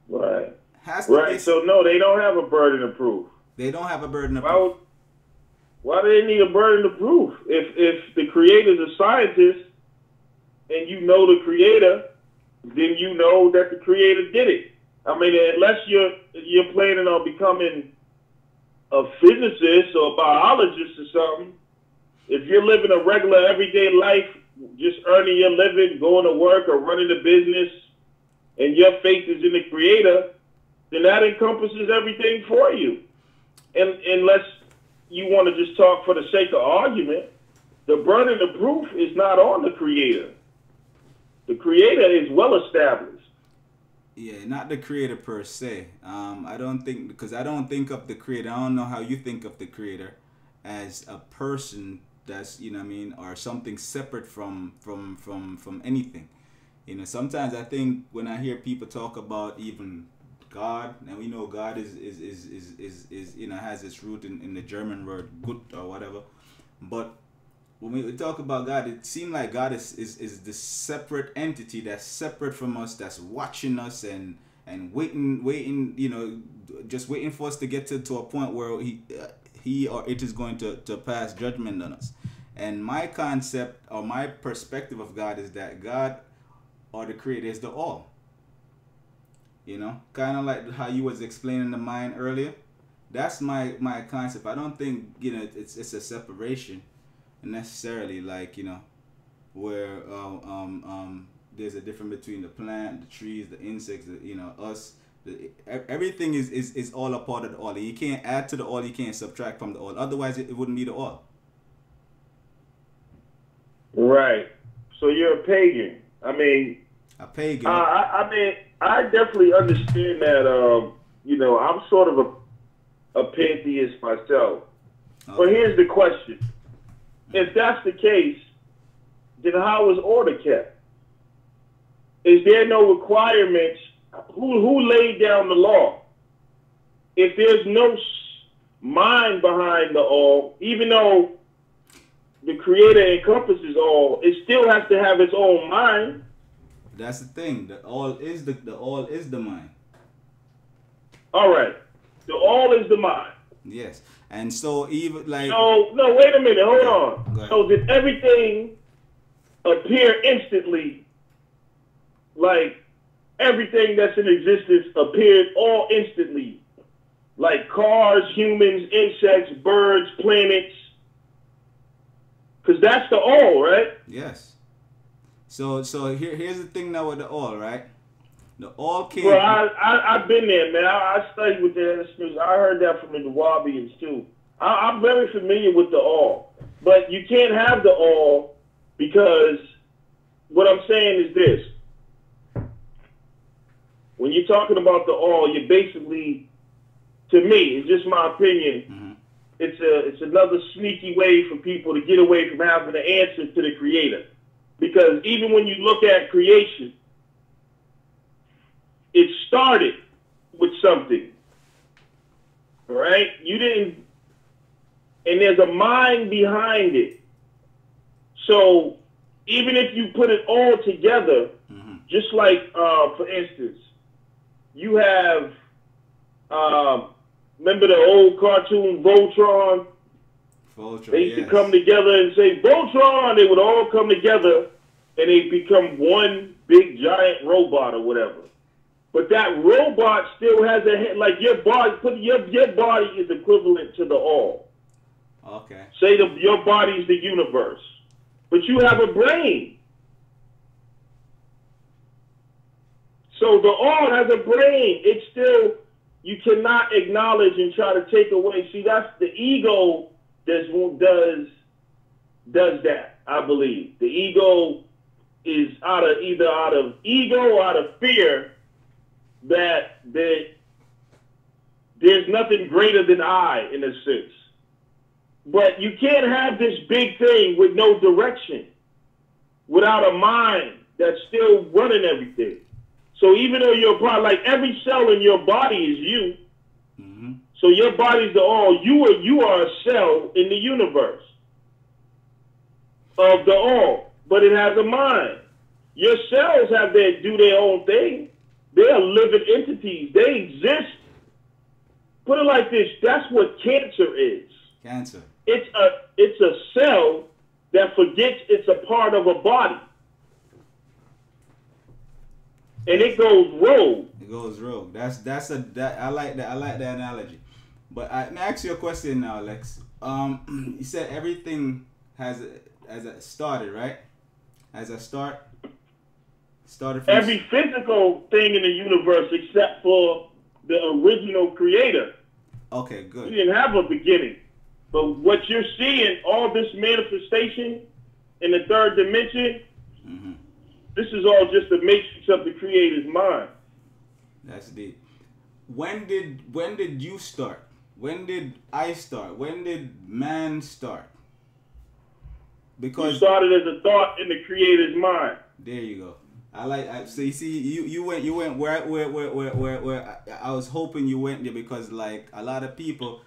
Right. Has to be. So no, they don't have a burden of proof. They don't have a burden of proof. Why do they need a burden of proof? If the creator's a scientist and you know the creator, then you know that the creator did it. I mean, unless you're planning on becoming a physicist or a biologist or something, if you're living a regular everyday life, just earning your living, going to work or running a business, and your faith is in the creator, then that encompasses everything for you. And unless you want to just talk for the sake of argument, the burden of proof is not on the creator. The creator is well established. Yeah, not the creator per se. I don't think, because I don't think of the creator. I don't know how you think of the creator as a person that's, or something separate from anything. Sometimes I think when I hear people talk about even God, and we know God is has its root in the German word gut or whatever, but when we talk about God, it seems like God is this separate entity that's separate from us, that's watching us and waiting, just waiting for us to get to a point where he or it is going to pass judgment on us. And my concept or my perspective of God is that God or the creator is the all. Kind of like how you was explaining the mind earlier. That's my concept. I don't think it's a separation necessarily, like where there's a difference between the plant, the trees, the insects, us. Everything is all a part of the all. You can't add to the all. You can't subtract from the all. Otherwise, it wouldn't be the all. Right. So you're a pagan. I mean, a pagan. I mean, I definitely understand that. I'm sort of a pantheist myself. Okay. But here's the question: if that's the case, then how is order kept? Is there no requirements? Who laid down the law? If there's no mind behind the all, even though the creator encompasses all, it still has to have its own mind. That's the thing. The all is the mind. All right. The all is the mind. Yes. And so even like no, wait a minute, hold on. So did everything appear instantly? Like everything that's in existence appeared all instantly. Like cars, humans, insects, birds, planets. Because that's the all, right? Yes. So here's the thing now with the all, right? The all came. Well, I've been there, man. I studied with the ancestors. I heard that from the Nawabians too. I'm very familiar with the all, but you can't have the all because what I'm saying is this: when you're talking about the all, you're basically, to me, it's just my opinion. Mm-hmm. It's another sneaky way for people to get away from having the answer to the creator. Because even when you look at creation, it started with something, right? You didn't and there's a mind behind it. So even if you put it all together, just like, for instance, you have, remember the old cartoon Voltron? Voltron, they used to come together and say, Voltron! They would all come together and they become one big giant robot or whatever. But that robot still has a head, like your body, your body is equivalent to the all. Okay. Say your body's the universe. But you have a brain. So the all has a brain. It's still, you cannot acknowledge and try to take away. See, that's the ego does that, I believe. The ego is either out of ego or out of fear that there's nothing greater than I, in a sense. But you can't have this big thing with no direction, without a mind that's still running everything. So even though your body, like every cell in your body is you, so your body's the all. You are a cell in the universe of the all, but it has a mind. Your cells do their own thing. They are living entities. They exist. Put it like this: that's what cancer is. Cancer. It's a cell that forgets it's a part of a body. And it goes rogue. It goes rogue. I like that. I like that analogy. But let me ask you a question now, Lex. You said everything has a started, right? As a started from every physical thing in the universe except for the original creator. Okay, good. He didn't have a beginning. But what you're seeing, all this manifestation in the third dimension, this is all just the matrix of the creator's mind. That's deep. When did you start? When did I start? When did man start? Because you started as a thought in the creator's mind. There you go. So you see, you went where I was hoping you went there, because like a lot of people,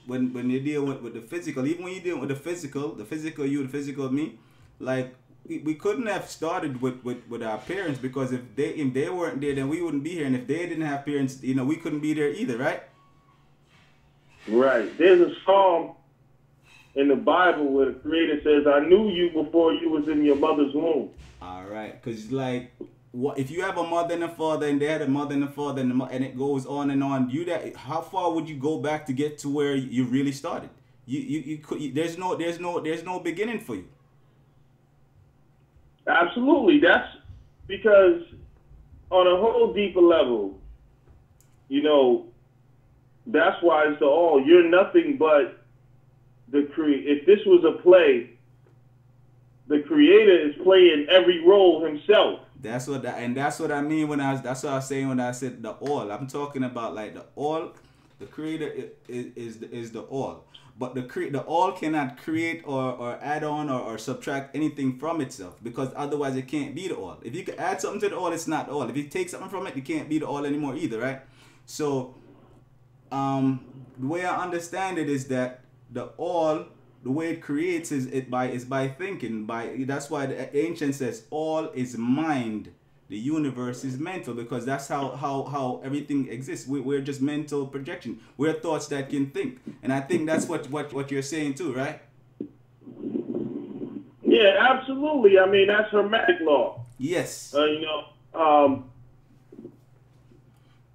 when you deal with the physical, even when you deal with the physical you, the physical me, like we couldn't have started with our parents, because if they weren't there, then we wouldn't be here, and if they didn't have parents, we couldn't be there either, right? Right. There's a psalm in the Bible where the Creator says, "I knew you before you was in your mother's womb." All right, because like, what if you have a mother and a father, and they had a mother and a father, and it goes on and on? How far would you go back to get to where you really started? There's no beginning for you. Absolutely. That's because on a whole deeper level, that's why it's the all. You're nothing but if this was a play, the creator is playing every role himself. That's what I mean that's what I was saying when I said the all. I'm talking about like the all. The creator is the all. But the all cannot create or add on or subtract anything from itself, because otherwise it can't be the all. If you can add something to the all, it's not the all. If you take something from it, you can't be the all anymore either, right? So the way I understand it is that the all, the way it creates is by thinking. That's why the ancient says all is mind. The universe is mental, because that's how everything exists. We're just mental projection. We're thoughts that can think. And I think that's what you're saying too, right? Yeah, absolutely. I mean, that's Hermetic law. Yes.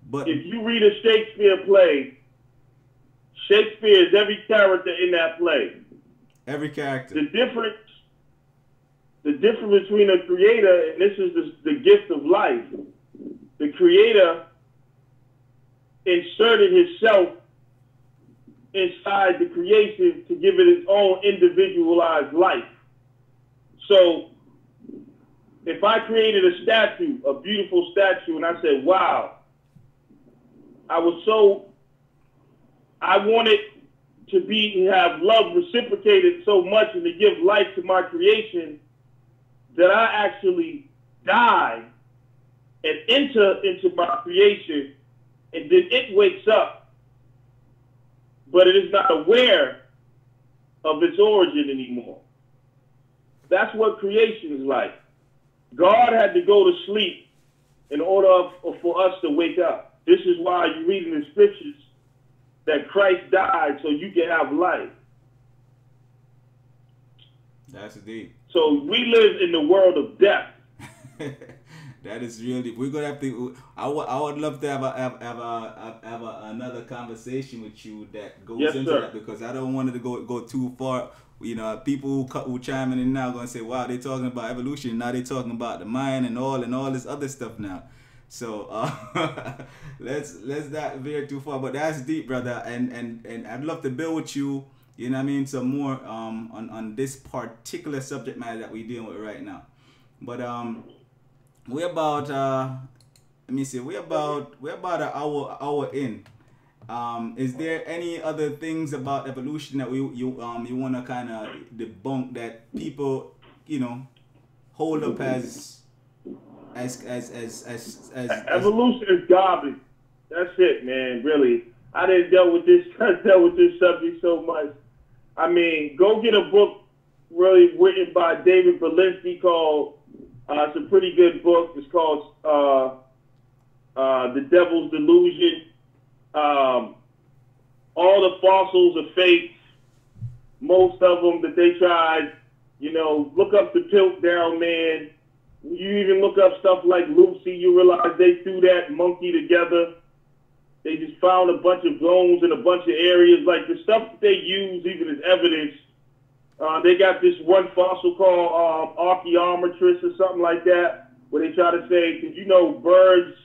But if you read a Shakespeare play, Shakespeare is every character in that play. Every character. The difference between a creator, and this is the gift of life, the creator inserted himself inside the creation to give it its own individualized life. So if I created a statue, a beautiful statue, and I said, wow, I wanted to have love reciprocated so much and to give life to my creation, that I actually die and enter into my creation, and then it wakes up, but it is not aware of its origin anymore. That's what creation is like. God had to go to sleep in order for us to wake up. This is why you read in the scriptures that Christ died so you can have life. That's deep. So we live in the world of death. That is real deep. We're gonna have to. I would love to have another conversation with you that goes into that, because I don't want it to go too far. You know, people who chime in now gonna say, "Wow, they're talking about evolution. Now they're talking about the mind and all this other stuff now." So let's not veer too far. But that's deep, brother. And I'd love to build with you. You know what I mean? Some more on this particular subject matter that we're dealing with right now. But we're about let me see, we're about an hour in. Is there any other things about evolution that you want to kind of debunk that people, you know, hold up as evolution is garbage. That's it, man. Really, I didn't dealt with this subject so much. I mean, go get a book really written by David Berlinski called. It's a pretty good book. It's called The Devil's Delusion. All the fossils are fake. Most of them that they tried, you know, look up the Piltdown Man. You even look up stuff like Lucy, you realize they threw that monkey together. They just found a bunch of bones in a bunch of areas. Like the stuff that they use even as evidence. They got this one fossil called Archaeometrus or something like that, where they try to say, because you know birds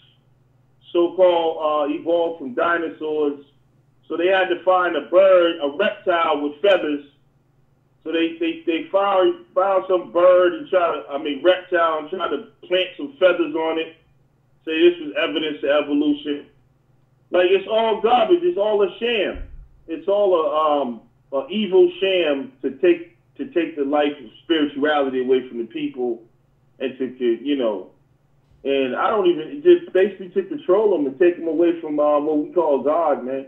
so-called evolved from dinosaurs. So they had to find a bird, a reptile with feathers. So they found some bird and reptile, and tried to plant some feathers on it. Say this was evidence of evolution. Like, it's all garbage. It's all a sham. It's all an evil sham to take the life of spirituality away from the people, and to you know. And I don't even, it just basically to control them and take them away from what we call God, man.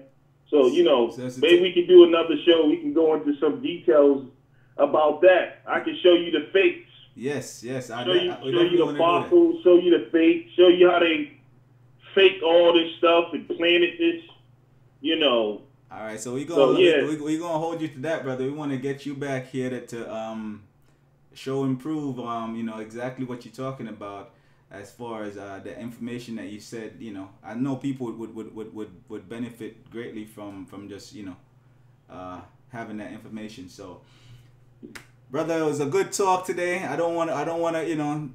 So, you know, maybe we can do another show. We can go into some details about that. I can show you the fakes. Yes. Show you the fossils, show you the fakes, show you how they faked all this stuff and planted this, you know. All right, so we're gonna hold you to that, brother. We want to get you back here to show and prove, you know, exactly what you're talking about. As far as the information that you said, you know, I know people would benefit greatly from just, you know, having that information. So, brother, it was a good talk today. I don't want to, you know,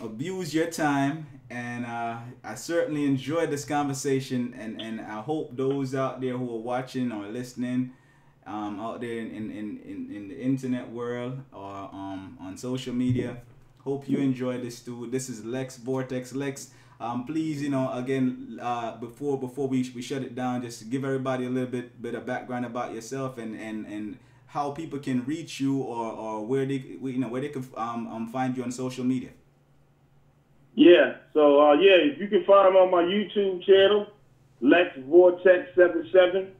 abuse your time, and I certainly enjoyed this conversation, and I hope those out there who are watching or listening, out there in the internet world or on social media. Hope you enjoyed this too. This is Lex Vortex. Lex, please, you know, again, before we shut it down, just give everybody a little bit of background about yourself and how people can reach you, or where they can find you on social media. Yeah. So if you can find me on my YouTube channel, Lex Vortex 77.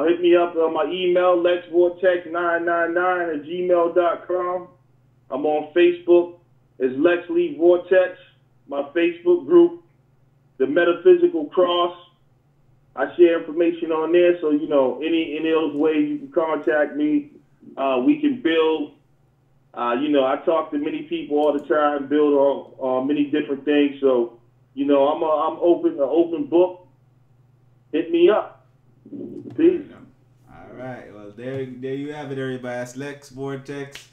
Hit me up on my email, lexvortex999@gmail.com. I'm on Facebook as Lex Lee Vortex. My Facebook group, The Metaphysical Cross. I share information on there, so you know any of those ways you can contact me. We can build. You know, I talk to many people all the time, build on many different things. So you know, I'm open, an open book. Hit me up. Peace. All right. Well, there you have it, everybody. That's Lex Vortex.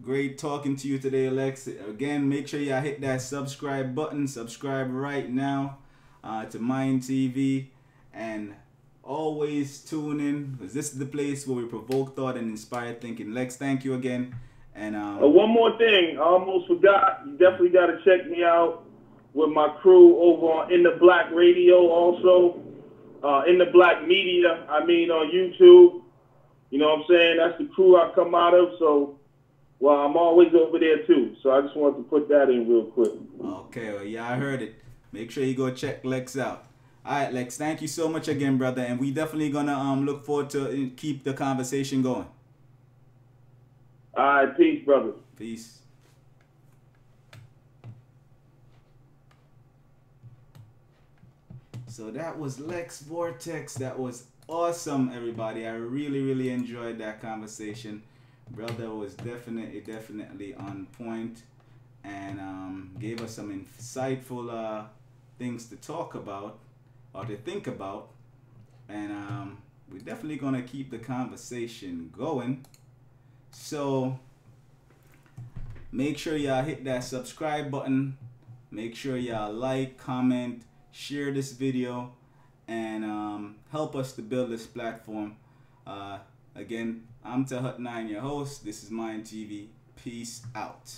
Great talking to you today, Alex. Again, make sure y'all hit that subscribe button. Subscribe right now to M9NDTV, and always tune in, because this is the place where we provoke thought and inspire thinking. Lex, thank you again. And one more thing, I almost forgot. You definitely got to check me out with my crew over on In the Black Radio, also In the Black Media. I mean, on YouTube. You know what I'm saying? That's the crew I come out of. So, well, I'm always over there too. So I just wanted to put that in real quick. Okay, well, yeah, I heard it. Make sure you go check Lex out. All right, Lex. Thank you so much again, brother, and we definitely gonna look forward to keep the conversation going. All right, peace, brother. Peace. So that was Lex Vortex. That was awesome, everybody. I really enjoyed that conversation. Brother was definitely on point, and gave us some insightful things to talk about or to think about. And we're definitely gonna keep the conversation going. So make sure y'all hit that subscribe button. Make sure y'all like, comment, share this video, and help us to build this platform. Again, I'm M9ND, your host. This is M9NDTV. Peace out.